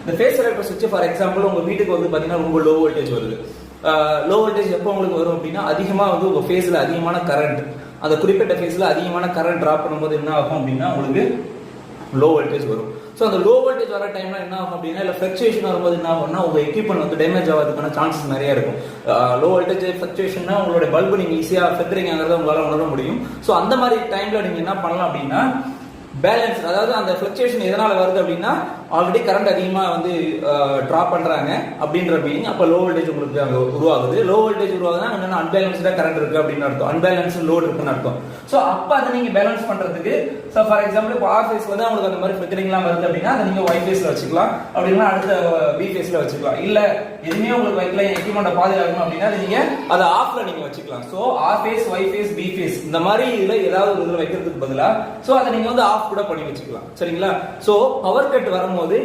இந்த face selector சுவிட்ச் for example உங்க வீட்டுக்கு வந்து பாத்தீங்கன்னா ரொம்ப லோ வோல்டேஜ் வருது. லோ வோல்டேஜ் எப்போ உங்களுக்கு வரும் அப்படின்னா அதிகமா வந்து உங்க ஃபேஸ்ல அதிகமான கரண்ட், அந்த குறிப்பிட்ட ஃபேஸ்ல அதிகமான கரண்ட் டிராப் பண்ணும்போது என்ன ஆகும் அப்படின்னா உங்களுக்கு லோ வோல்டேஜ் வரும். ஸோ அந்த லோ வோல்டேஜ் வர டைம்ல என்ன ஆகும் அப்படின்னா இல்லை ஃபிளக்சுவேஷன் வரும்போது என்ன ஆகும்னா உங்க எக்யூப்மெண்ட் வந்து டேமேஜ் ஆகிறதுக்கான சான்சஸ் நிறைய இருக்கும். லோ வோல்டேஜ் ஃபிளக்சுவேஷன்னா உங்களோட பல்பு நீங்க ஈஸியா ஃபெதரிங் ஆகிறத உங்களால உணர முடியும். ஸோ அந்த மாதிரி டைம்ல நீங்க என்ன பண்ணலாம் அப்படின்னா பேலன்ஸ், அதாவது அந்த ஃபிளக்சுவேஷன் எதனால வருது அப்படின்னா ஆல்ரெடி கரண்ட் அதிகமா வந்து டிராப் பண்றாங்க அப்படின்ற மீனிங். அப்ப லோ வோல்டேஜ் உங்களுக்கு அங்க உருவாகுது. லோ வோல்டேஜ் உருவாகுதுன்னா என்னன்னா அன்பேலன்ஸ்டா கரண்ட் இருக்கு அப்படின்னு அர்த்தம், அன்பேலன்ஸ் லோட் இருக்குன்னு அர்த்தம். ஸோ அப்ப அதை நீங்க பேலன்ஸ் பண்றதுக்கு ஸோ ஃபார் எக்ஸாம்பிள் இப்போ ஆர் ஃபேஸ் வந்து உங்களுக்கு அந்த மாதிரி ஃபிளக்சரிங்லாம் வருது அப்படின்னா அதை நீங்க ஒய் ஃபேஸ்ல வச்சுக்கலாம், அப்படின்னா அடுத்த பி ஃபேஸ்ல வச்சுக்கலாம். இல்ல எதுவுமே உங்களுக்கு வைக்கல எக்யூப்மெண்ட்டை பாதுகாக்கணும் அப்படின்னா நீங்க அதை ஆஃப்ல நீங்க வச்சுக்கலாம். So R phase, Y phase, B phase இந்த மாதிரி இதுல ஏதாவது ஒரு இதுல வைக்கிறதுக்கு பதிலா ஸோ அதை நீங்க வந்து ஆஃப் கூட பண்ணி வச்சுக்கலாம். சரிங்களா? ஸோ பவர் கட் வரும்போது